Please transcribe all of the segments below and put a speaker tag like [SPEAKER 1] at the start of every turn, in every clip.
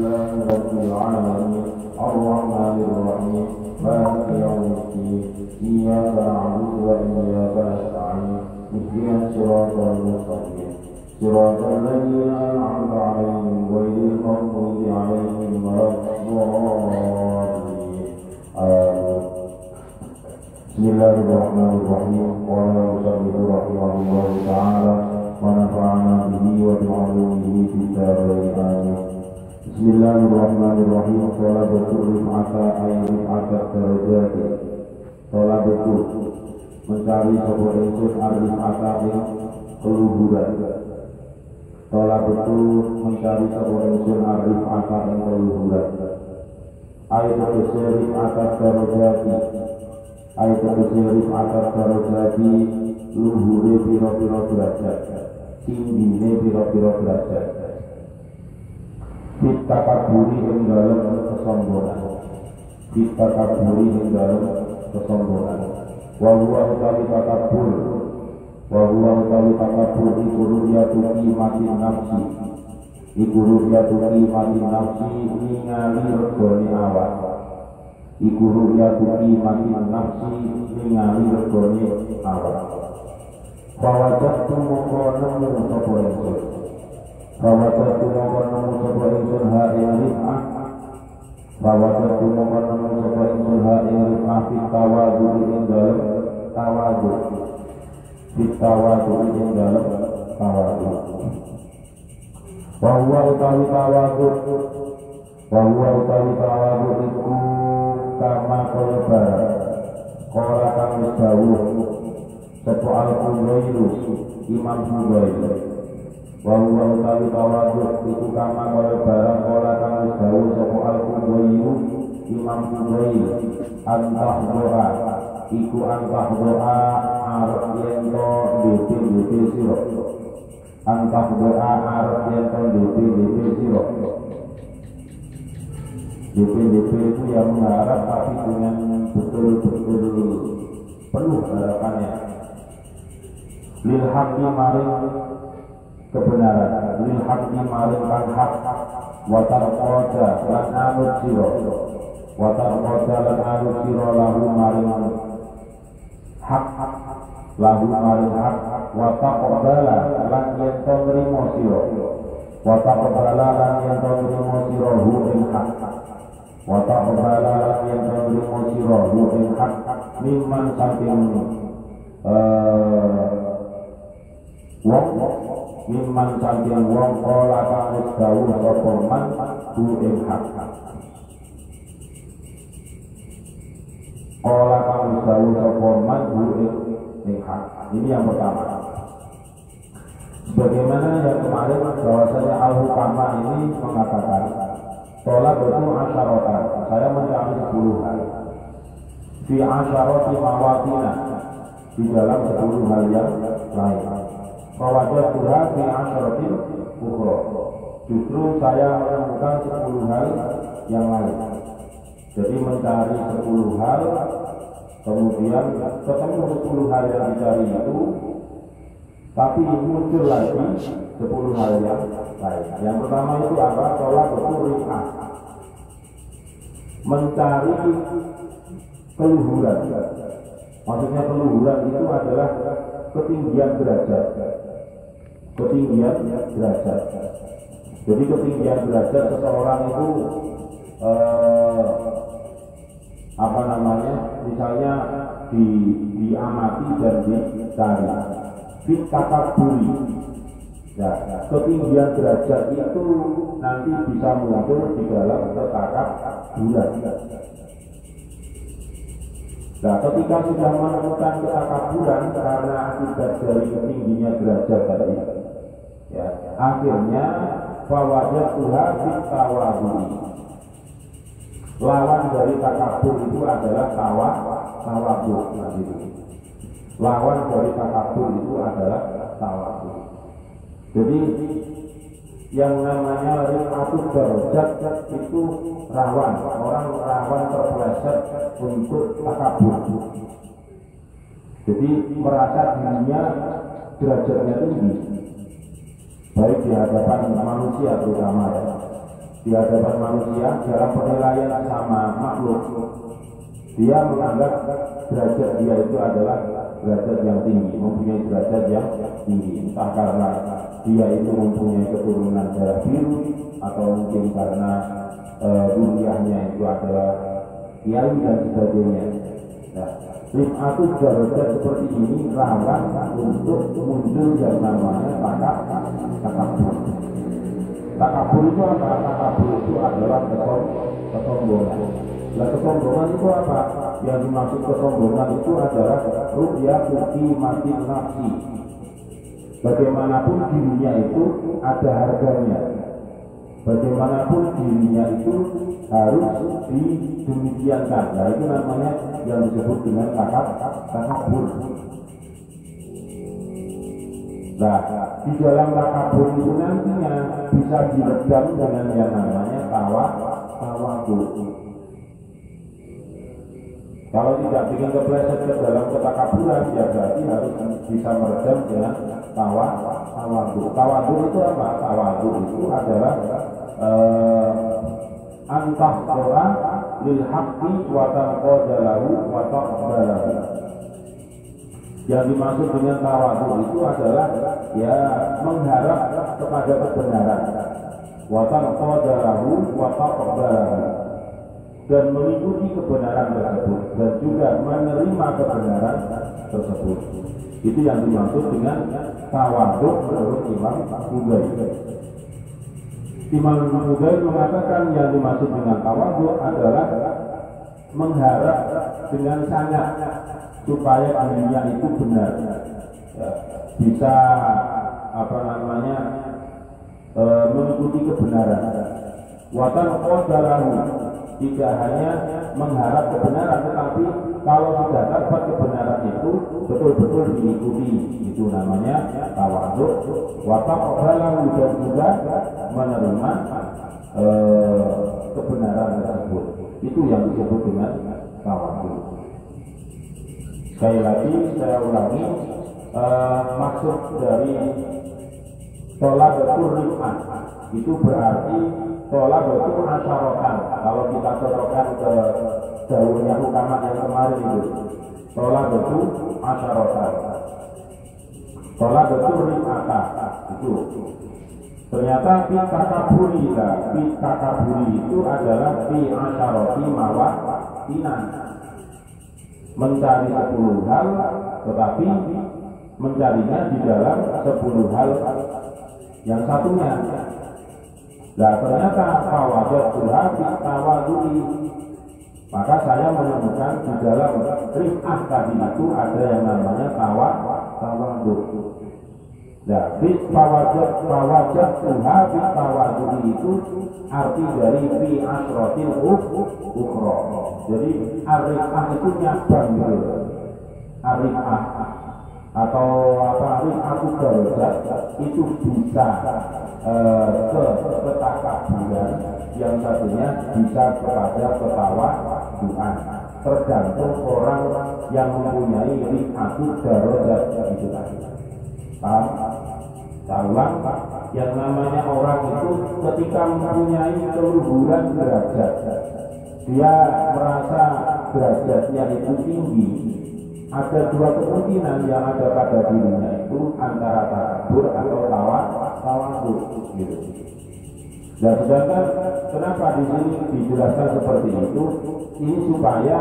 [SPEAKER 1] لله رب العالمين الرحمن الرحيم مالك يوم الدين إياك نعبد وإياك نستعين اهدنا الصراط المستقيم صراط الذين أنعمت عليهم غير المغضوب عليهم ولا الضالين آمين. Bismillahirrahmanirrahim. Qala musannif rahimahullah ta'ala wa nafa'ana bihi wa bi'ulumihi fid dharain amin. Bismillahirrahmanirrahim. Qala betul rif'ata ayat darajat. Qala betul mencari sebuah insun arif'ata yang keluhuran. Qala betul mencari sebuah insun arif'ata yang keluhuran. Ayat rif'ata darajat. Ayat tersebut atas darajati luhure piro-piro derajat, tingginya piro-piro derajat. Kita kaburi ing dalam kesombongan, kita kaburi ing dalam kesombongan. Wa utawi takabur, wa utawi takabur iku ru'yatu qimatin nafsi, iku ru'yatu qimatin nafsi ningali regane awak. Iku ru'yatu qimatin nafsi ningali regane awak. Fawajatu mongko nemu sapa ingsun. Fawajatu mongko nemu sapa ingsun ha ing rif'ah. Fawajatu mongko nemu sapa ingsun ha ing rif'ah fitawadhu ing dalem tawadhu. Fitawadhu ing dalem tawadhu. Wa huwa utawi tawadhu. Wa huwa utawi tawadhu iku kama kaya barang kala kang dawuh sapa al-Qudairu Imam Qudairu. Wa huwa utawi tawadhu iku kama kaya barang kala kang dawuh sapa al-Qudairu Imam Qudairu. Antah doa iku antah doa arep yen to dhewe sira. Antah doa arep yen to dhewe sira. DP itu yang mengharap tapi dengan betul-betul penuh harapannya. Lil haqqi maring kebenaran, lil haqqi maring kang hak, wa tarqada lan anut sira, wa tarqada lan anut sira lahu maring hak, lahu maring hak, wa taqbala lan yen to nrimo sira, wa taqbala lan yen to nrimo sira hu ing hak. Wa ta'ala yang menerima sirahu ing hak mimman saking wong mimman saking wong kala kang wis dawuh sapa man hu ing hak. Kala kang wis dawuh sapa man hu ing hak. Ini yang pertama. Bagaimana yang kemarin bahwasanya al-hukama ini mengatakan tolak betul asyarotan, saya mencari 10 hal. Fi asyaroti mawatina, di dalam 10 hal yang lain. Mawajah Tuhan fi asyaroti ukhra. Justru saya menemukan 10 hal yang lain. Jadi mencari 10 hal, kemudian ketemu 10 hal yang dicari itu, tapi muncul lagi 10 hal yang lain. Yang pertama itu apa? Tolak betul rif'ah, mencari keluhuran. Maksudnya keluhuran itu adalah ketinggian derajat. Ketinggian derajat. Jadi ketinggian derajat seseorang itu apa namanya? Misalnya diamati dan dicari. Fit takaburi. Ya, ketinggian derajat itu nanti bisa muncul di dalam ketakaburan. Nah, ketika sudah menemukan ketakaburan karena akibat dari tingginya derajat tadi, ya, akhirnya fawajah Tuhan tawadhu. Lawan dari takabur itu adalah tawadhu. Lawan dari takabur itu adalah tawadhu. Jadi yang namanya rif'atul darajat itu rawan, orang rawan terpeleset untuk takabur. Jadi merasa dirinya derajatnya tinggi, baik di hadapan manusia terutama ya. di hadapan manusia dalam penilaian sama makhluk. Dia menganggap derajat dia itu adalah derajat yang tinggi, mempunyai derajat yang tinggi, entah karena dia itu mempunyai keturunan darah biru atau mungkin karena dunianya itu adalah kiai dan sebagainya. Nah, rif'atul darajat seperti ini rawan untuk muncul yang namanya takabur. Takabur itu apa? Takabur itu adalah kesombongan. Nah, kesombongan itu apa? Yang dimaksud kesombongan itu adalah ru'yatul qimatin nafsi. Bagaimanapun dirinya itu ada harganya. Bagaimanapun dirinya itu harus didemikiankan. Nah, itu namanya yang disebut dengan takabur. Nah, di dalam takabur itu nantinya bisa diredam dengan yang namanya tawadhu. Kalau tidak bikin kepleset ke dalam ketakaburan, ya berarti harus bisa meredam dengan tawadhu. Tawadhu itu apa? Tawadhu itu adalah antah doa lil haqqi wa tanqadalahu wa taqbalahu. Yang dimaksud dengan tawadhu itu adalah ya mengharap kepada kebenaran, wa tanqadalahu wa taqbalahu, dan mengikuti kebenaran tersebut dan juga menerima kebenaran tersebut. Itu yang dimaksud dengan tawadhu menurut Imam Ghazali. Imam Ghazali mengatakan yang dimaksud dengan tawadhu adalah mengharap dengan sangat supaya dirinya itu benar, ya, bisa mengikuti kebenaran. Watan qadalahu, tidak hanya mengharap kebenaran, tetapi kalau sudah dapat kebenaran itu betul-betul diikuti. Itu namanya tawadhu. Watan qadalahu, dan juga menerima kebenaran tersebut. Itu yang disebut dengan tawadhu. Sekali lagi saya ulangi, maksud dari thalabatul rif'ah itu berarti thalabatul asyaratan. Kalau kita cocokkan ke daunnya ulama yang kemarin itu, thalabatul asyaratan, thalabatul rif'ah itu ternyata takaburi itu adalah fi asyarati mawatinan, mencari 10 hal, tetapi mencarinya di dalam 10 hal yang satunya. Nah, ternyata fawajatul hati tawadhu'i, maka saya menemukan di dalam rif'ah tadi itu ada yang namanya tawadhu. Nah, fawajatul hati tawadhu'i itu arti dari fi asrotil ukhra. Jadi arifah itu nyabang gitu. Arifah atau rif'atul darajat itu bisa ke takaburan, yang satunya bisa kepada ketawadhuan. Tergantung orang yang mempunyai rif'atul darajat itu tadi. Paham? Tahulah, yang namanya orang itu ketika mempunyai keluhuran derajat, dia merasa derajatnya itu tinggi. Ada 2 kemungkinan yang ada pada dirinya itu, antara takabur atau tawadhu gitu. Dan sedangkan kenapa di sini dijelaskan seperti itu? Ini supaya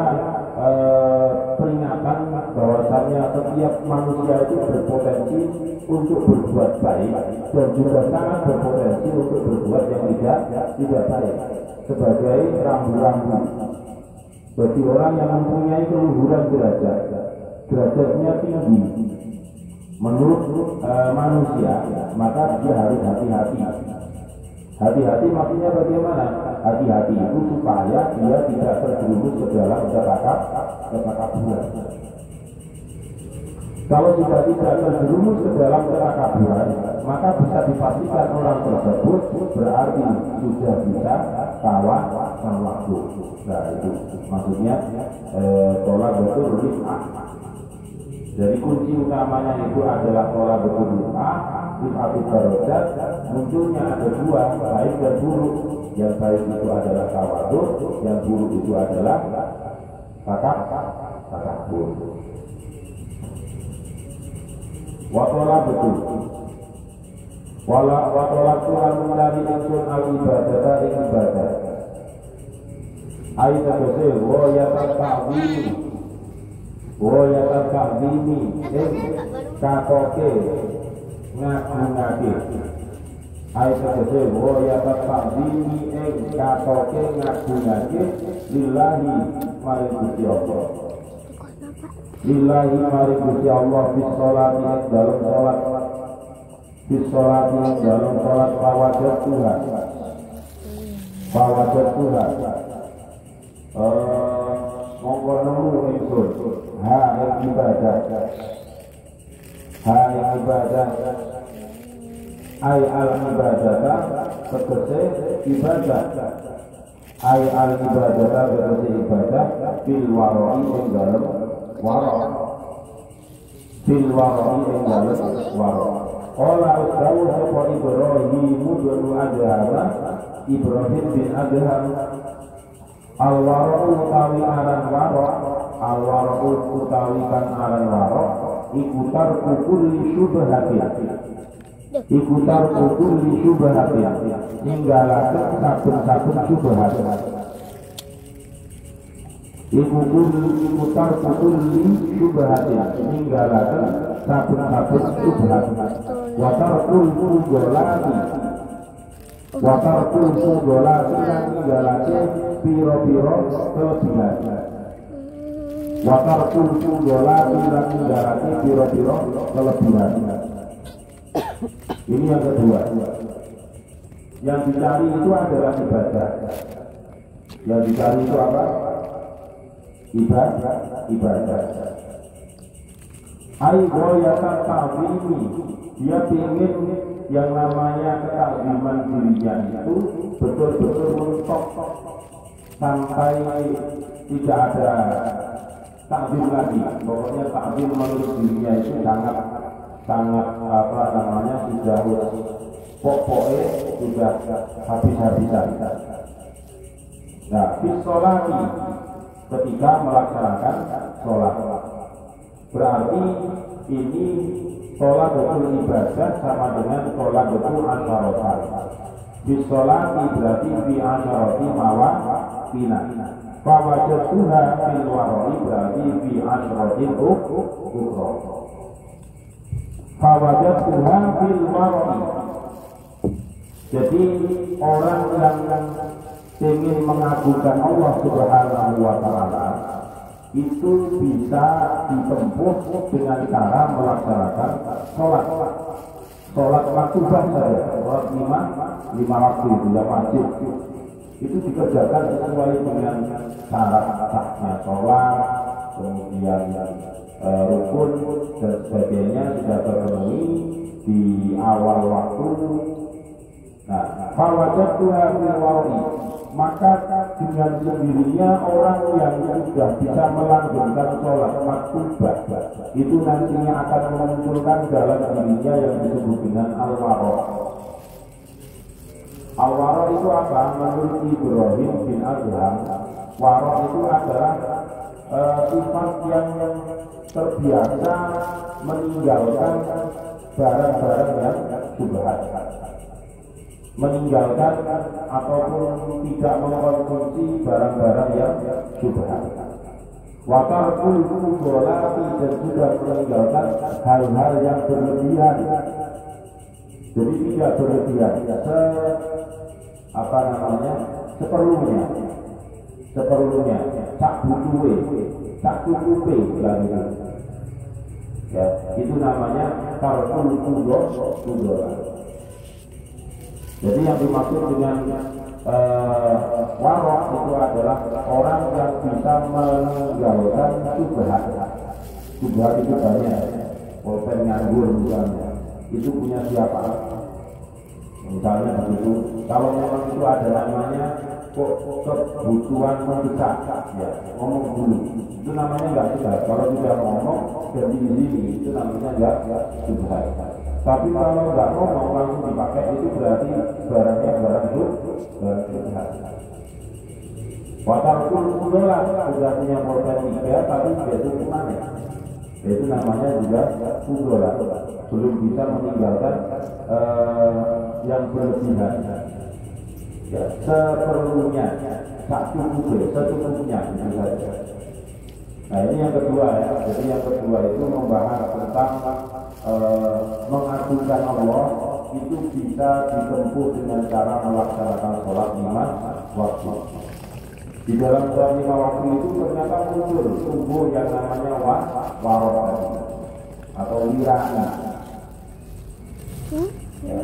[SPEAKER 1] peringatan bahwasannya setiap manusia itu berpotensi untuk berbuat baik dan juga sangat berpotensi untuk berbuat yang tidak baik. Sebagai rambu-rambu bagi orang yang mempunyai keluhuran derajatnya tinggi menurut manusia, maka dia harus hati-hati. Hati-hati maksudnya bagaimana? Hati-hati itu supaya dia tidak terjerumus ke dalam ketakaburan. Kalau sudah tidak terjerumus ke dalam ketakaburan, maka bisa dipastikan orang tersebut berarti sudah bisa tawadhu. Nah, itu maksudnya thalabatul rif'ah. Jadi kunci utamanya itu adalah thalabatul rif'ah, rif'atul darajat. Munculnya ada 2, baik dan buruk. Yang baik itu adalah tawadhu, yang buruk itu adalah takabur. Watola betul. Watola Tuhan mencari insun al ibadah ing ibadah. Ayat tegese woyatan ta'zimi katoke ngagungake. Ayat tegese woyatan ta'zimi katoke ngagungake lillahi maring Gusti Allah. Lillahi maring Gusti Allah bis sholati dalam sholat, bis sholati dalam sholat pawajat Tuhan, pawajat Tuhan. Monggo nemu ingsun ha ing ibadah, ha ing ibadah, ai al ibadah tegese ibadah, ai al ibadah tegese ibadah bil waroi ing dalem waro, bil waroi ing dalem waro. Ola usdawu sapa Ibrahim dulu adhama, Ibrahim bin Adham al-wara'u utawi aran waro, al-wara'u utawi kan aran waro ikutar kulli syubhatin, ikutar kulli syubhatin ninggalaken saben-saben syubhat, ikutar kulli syubhatin ninggalaken saben-saben syubhat, wa tarkul fudolati, wa tarkul fudolati ninggalaken piro-piro kelebihan, wa tarkul fudolati ninggalaken piro-piro kelebihan. Ini yang kedua. Yang dicari itu adalah ibadah. Yang dicari itu apa? Ibadah. Aigoyatan ta'zimi, dia ingin yang namanya ketakziman dirinya itu betul-betul mentok sampai tidak ada takzim lagi. Pokoknya takzim menurut dirinya itu sangat apa namanya sudah pokoknya sudah habis-habisan. Nah, bisolati ketika melaksanakan sholat, berarti ini sholat betul ibadah sama dengan sholat betul asyarotan. Bisolati berarti bi asyaroti mawakina. Fawajatuha fil waroi berarti bi asyarotin ukro. Fawajatuha fil waroi. Jadi orang yang ingin mengagungkan Allah Subhanahu wa Ta'ala itu bisa ditempuh dengan cara melaksanakan sholat maktubah saja, sholat lima waktu itu yang wajib itu dikerjakan sesuai dengan syarat sahnya sholat, kemudian rukun dan sebagainya sudah terpenuhi di awal waktu. Nah, fawajatuha fil waroi, maka dengan sendirinya orang yang sudah bisa melanggengkan sholat maktubah itu nantinya akan memunculkan dalam dirinya yang disebut dengan al-waro. Al-waro itu apa? Menurut Ibrahim bin Adham, waro itu adalah sifat yang terbiasa meninggalkan barang-barang yang syubhat, meninggalkan ataupun tidak mengkonsumsi barang-barang yang syubhat. Wa tarkul fudolati, dan juga meninggalkan hal-hal yang berlebihan. Jadi tidak berlebihan, seperlunya, tak butuhe, tak cukupe lagi. Ya, itu namanya tarkul fudolati. Jadi yang dimaksud dengan warok itu adalah orang yang bisa meninggalkan syubhat. Syubhat itu banyak, pulpen nganggur misalnya, itu punya siapa? Misalnya begitu. Kalau memang itu ada namanya kebutuhan mendesak, ya ngomong dulu, itu namanya nggak subhat. Kalau tidak ngomong dan diizingi itu namanya nggak subhat. Tapi kalau nggak ngomong langsung dipakai itu berarti barangnya barang subhat. Watarkul kudolah sudah punya korban 3 tapi itu kemana? Itu namanya juga kudolah, belum bisa meninggalkan yang berlebihan. Ya, seperlunya, secukupnya itu saja. Nah ini yang kedua ya. Jadi yang kedua itu membahas tentang mengagungkan Allah itu bisa ditempuh dengan cara melaksanakan sholat 5 waktu. Di dalam sholat 5 waktu itu ternyata muncul tubuh yang namanya warok atau wirani. Ya.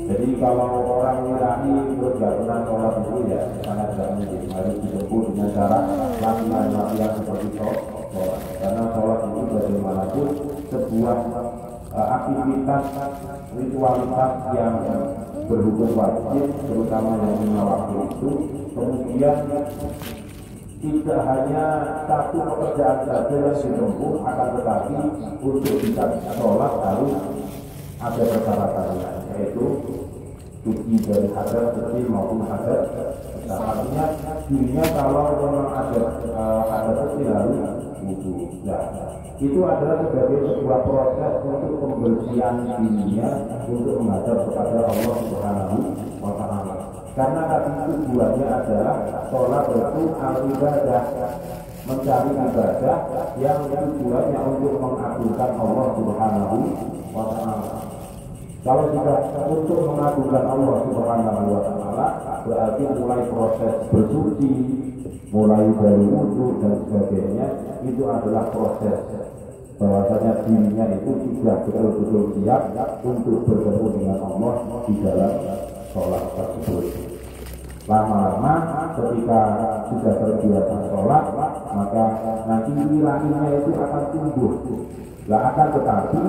[SPEAKER 1] Jadi kalau orang wirani terus gak pernah sholat itu ya sangat gak mungkin. Harus ditempuh dengan cara latihan seperti sholat. Karena sholat itu bagaimanapun sebuah aktivitas ritualitas yang berhukum wajib, terutama yang 5 waktu itu. Kemudian tidak hanya satu pekerjaan saja yang ditempuh, akan tetapi untuk bisa sholat harus ada persyaratannya, yaitu suci dari hadas kecil maupun hadas besar. Artinya dirinya kalau memang ada hadas kecil harus wudu. Nah, itu adalah sebagai sebuah proses untuk pembersihan dirinya untuk menghadap kepada Allah Subhanahu wa Ta'ala. Karena tadi tujuannya adalah sholat itu al-ibadah, mencari ibadah yang tujuannya untuk mengagungkan Allah Subhanahu wa Ta'ala. Kalau sudah untuk mengagungkan Allah Subhanahu wa Ta'ala, berarti mulai proses bersuci, mulai dari wudhu dan sebagainya, itu adalah proses bahwasanya dirinya itu sudah betul-betul siap untuk bertemu dengan Allah di dalam sholat tersebut. Lama-lama ketika sudah terbiasa sholat, maka nanti wirainya itu akan tumbuh. Akan tetapi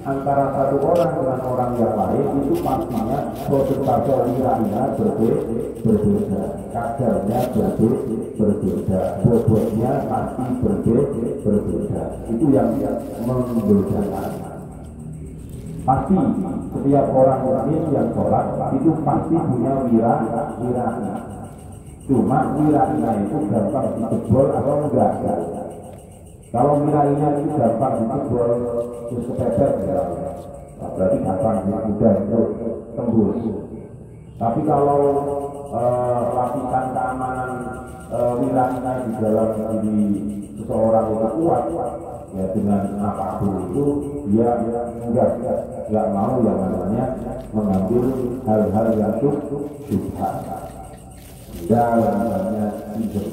[SPEAKER 1] antara satu orang dengan orang yang lain itu pastinya persentase wirainya berbeda, kadarnya berbeda, bobotnya pasti berbeda. Itu yang membedakan. Pasti setiap orang mukmin yang sholat itu pasti punya wirai. Cuma wirainya itu gampang dijebol atau enggak. Kalau wirainya itu gampang dijebol terus kepepet ya, berarti gampang mudah untuk tembus. Tapi kalau lapisan keamanan wirainya di dalam diri seseorang itu kuat, ya dengan apapun itu dia enggak mau yang namanya mengambil hal-hal yang subhat dan misalnya hidup,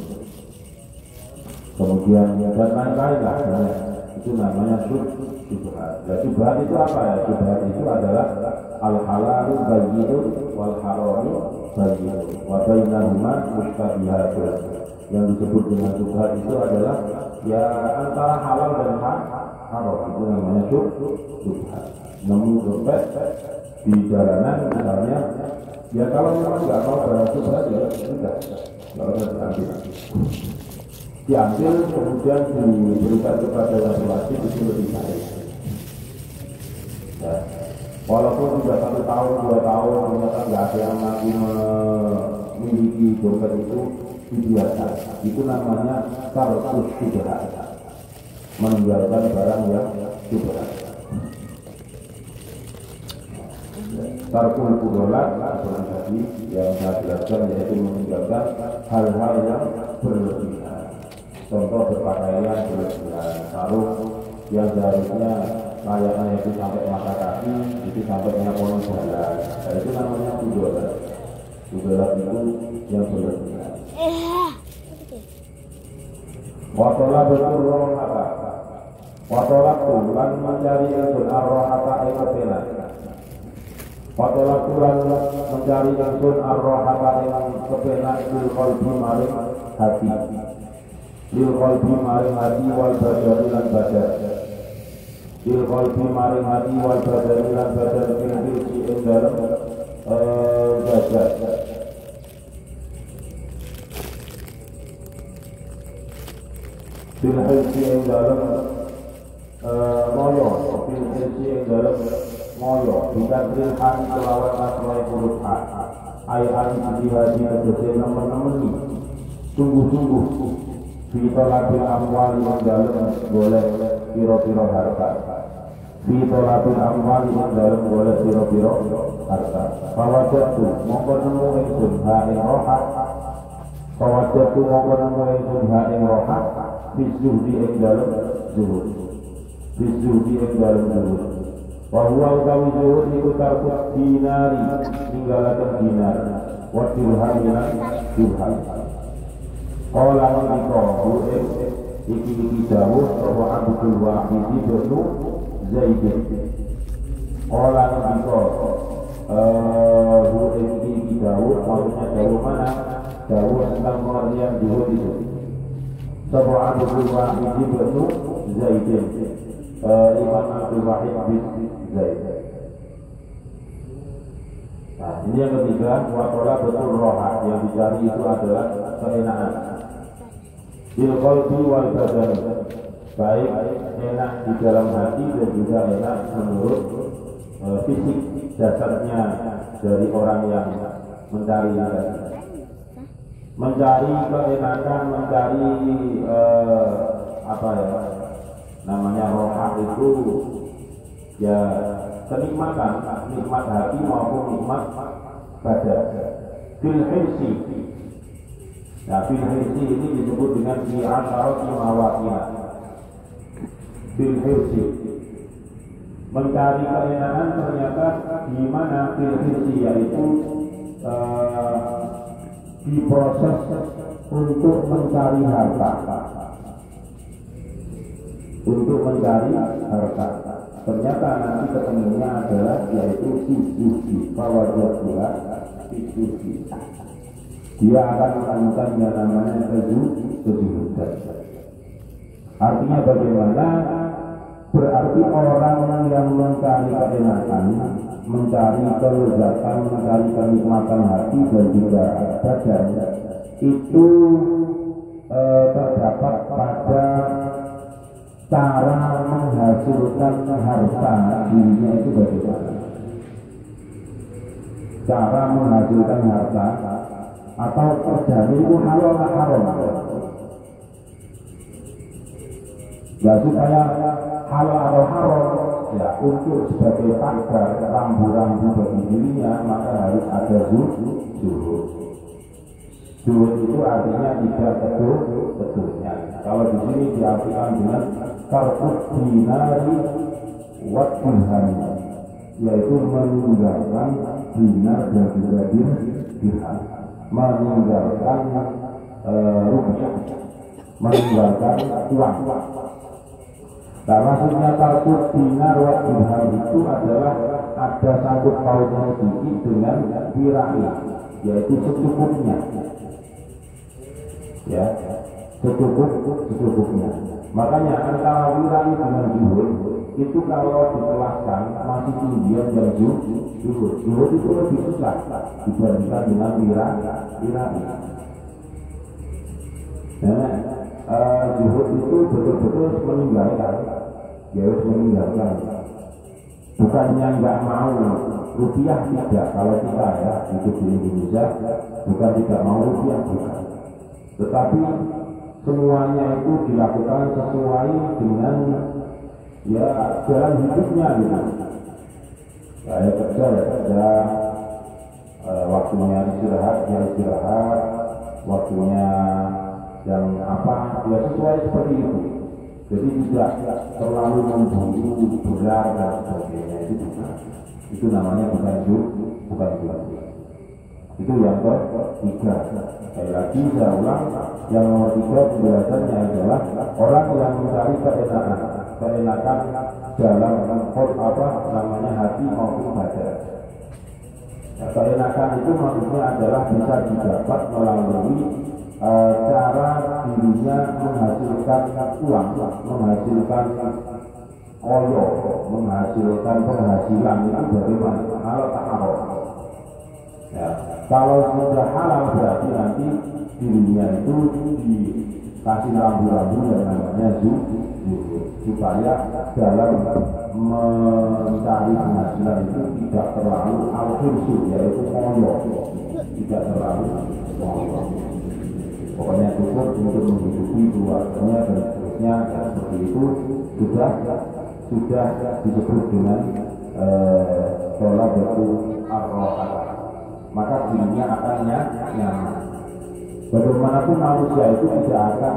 [SPEAKER 1] kemudian dan lain-lain lah ya. Itu namanya subhat. Ya, subhat itu apa ya? Subhat itu adalah al-halalu bayyinun wal haramu bayyinun wa bainahuma mushtabihatun. Yang disebut dengan subhat itu adalah ya antara halal dan haram, itu namanya subhat. Namun dompet di jalanan misalnya, ya kalau memang nggak mau barang subhat ya sudah, nggak usah diambil kemudian diberikan kepada yang wajib, itu lebih baik. Ya. Walaupun sudah 1 tahun 2 tahun ternyata nggak ada yang lagi memiliki dompet itu, dibiarkan. Itu namanya tarkus subhat, meninggalkan barang yang subhat. Tarkul kudolat seperti tadi yang saya jelaskan, yaitu meninggalkan hal-hal yang berlebihan. Contoh berpakaian berlebihan, sarung yang seharusnya layaknya itu sampai mata kaki, itu sampai kolon jalan. Nah, itu namanya kudolat. Kudolat itu yang berlebihan. Watola betul rohata, watola tulan mencari ilmu arrohata ekotelan. Watola tulan mencari ilmu arrohata dengan kepenak lil qalbi maring hati, lil qalbi maring hati wal badari lan badar, lil qalbi maring hati wal badari lan badar fil dalam badar. bil hirsi ing dalem moyo, bil hirsi ing dalem moyo dikasih hati kelawan asroe huruf a ayat hati tegese nemen-nemeni sungguh-sungguh fitolabil amwali ing dalem golek piro-piro harta fitolabil amwali ing dalem golek piro-piro harta fawajatu mongko nemu ingsun ha ing roha fawajatu mongko nemu ingsun ha ing roha bizuhdi ing dalem zuhud bizuhdi ing dalem zuhud wa huwa utawi zuhud iku tarkus dinari ninggalaken dinar wa dirhaminan dirham qala niko iki dawuh bahwa Abdul Wahid bin Zaid qala niko iki dawuh maksudnya dawuh mana dawuh tentang pengertian zuhud itu bahwa Abdul Wahid bin Zaid Imam Abdul Wahid bin Zaid. Nah, ini yang ketiga, watola betul roha yang dicari itu adalah keenakan. Bil qalbi wal badan, baik enak di dalam hati dan juga enak menurut fisik dasarnya dari orang yang mencari keenakan, mencari apa ya namanya roha itu ya kenikmatan, nikmat hati maupun nikmat badan. Bil hirsi, nah bil hirsi ini disebut dengan bi'asharati mawatina. Bil hirsi, mencari keenakan ternyata di mana bil hirsi, yaitu diproses untuk mencari harta. Untuk mencari harta, ternyata nanti ketemunya adalah yaitu fisufi, fawajatuha fisufi. Dia akan menemukan yang namanya kezuhudan. Artinya bagaimana? Berarti orang yang mencari keenakan, mencari kelezatan, mencari kenikmatan hati dan juga badan itu terdapat pada cara menghasilkan harta dirinya itu bagaimana? Cara menghasilkan harta atau kerjanya itu halal atau haram? Ya supaya halal atau haram ya untuk sebagai pagar rambu-rambu bagi dirinya maka harus ada zuhud. Zuhud itu artinya tidak kedua-duanya. Kalau di sini diartikan dengan tarkus dinari wa dirham, yaitu meninggalkan dinar dan juga dirham, meninggalkan rupiah, meninggalkan uang. Nah, maksudnya tarkus dinar wa dirham itu adalah ada sangkut pautnya sedikit dengan wirai, yaitu secukupnya. Ya, secukupnya. Makanya antara wirai dengan zuhud itu kalau dikelaskan masih tinggian dan zuhud. Zuhud itu lebih susah dibandingkan dengan wirai. Nah, zuhud itu betul-betul meninggalkan, ya harus meninggalkan. Bukannya nggak mau rupiah, tidak. Kalau kita ya hidup di Indonesia bukan tidak mau rupiah, bukan. Tetapi semuanya itu dilakukan sesuai dengan ya jalan hidupnya gitu. Saya kerja ya kerja, waktunya istirahat ya istirahat, waktunya yang apa ya sesuai seperti itu. Jadi tidak terlalu memburu berat dan sebagainya, itu bukan. Itu namanya bukan zuhud. Itu yang ketiga. Sekali lagi saya ulang, yang nomor 3 penjelasannya adalah orang yang mencari keenakan dalam apa namanya hati maupun badan. Nah, keenakan itu maksudnya adalah bisa didapat melalui cara dirinya menghasilkan uang, menghasilkan koyo, menghasilkan penghasilan itu bagaimana? Halal tak halal? Ya, kalau sudah halal berarti nanti dirinya itu dikasih rambu-rambu yang namanya zuhud, supaya dalam mencari penghasilan itu tidak terlalu al-khirsu, yaitu ngoyo, tidak terlalu ngoyo. Pokoknya cukup untuk menghidupi keluarganya dan seterusnya, ya, seperti itu sudah disebut dengan sholat itu ar-rohat. Maka dirinya akan nyaman. Bagaimanapun manusia itu tidak akan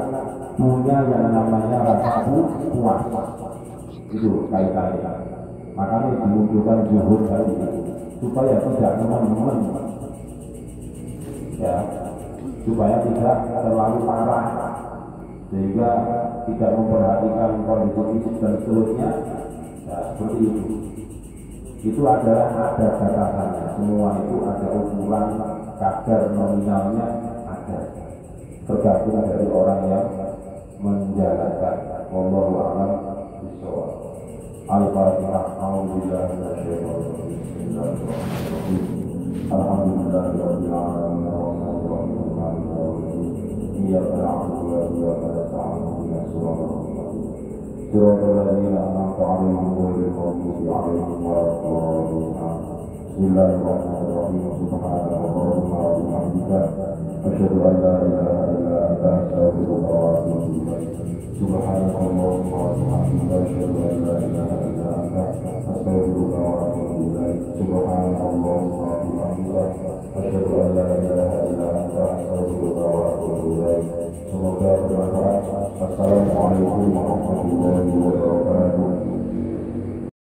[SPEAKER 1] punya yang namanya rasa puas. Itu kaitannya. Makanya dimunculkan zuhud tadi supaya tidak teman-teman, ya, supaya tidak terlalu parah sehingga tidak memperhatikan kondisi fisik dan seterusnya, ya, seperti itu. Itu adalah ada batasannya. Semua itu ada ukuran, kadar nominalnya ada. Tergantung dari orang yang menjalankan. Wallahu a'lam bishawab. Al-Fatihah. A'udzubillahi minasyaitonir rajim. Bismillahirrahmanirrahim. Alhamdulillahirabbil alamin. Arrahmanirrahim. Maliki yaumiddin. Iyyaka na'budu wa iyyaka nasta'in. Ihdinas siratal mustaqim. Siratal ladzina an'amta 'alaihim ghairil maghdubi 'alaihim waladdallin. Bismillahirrahmanirrahim. Subhanallahumma wa bihamdika asyhadu an la ilaha illa anta astaghfiruka wa atubu ilaik. Subhanallahumma wa bihamdika asyhadu an la ilaha illa anta astaghfiruka wa atubu ilaik. Subhanallahumma wa bihamdika asyhadu an la ilaha illa anta astaghfiruka wa atubu ilaik. Semoga bermanfaat. Assalamualaikum warahmatullahi wabarakatuh.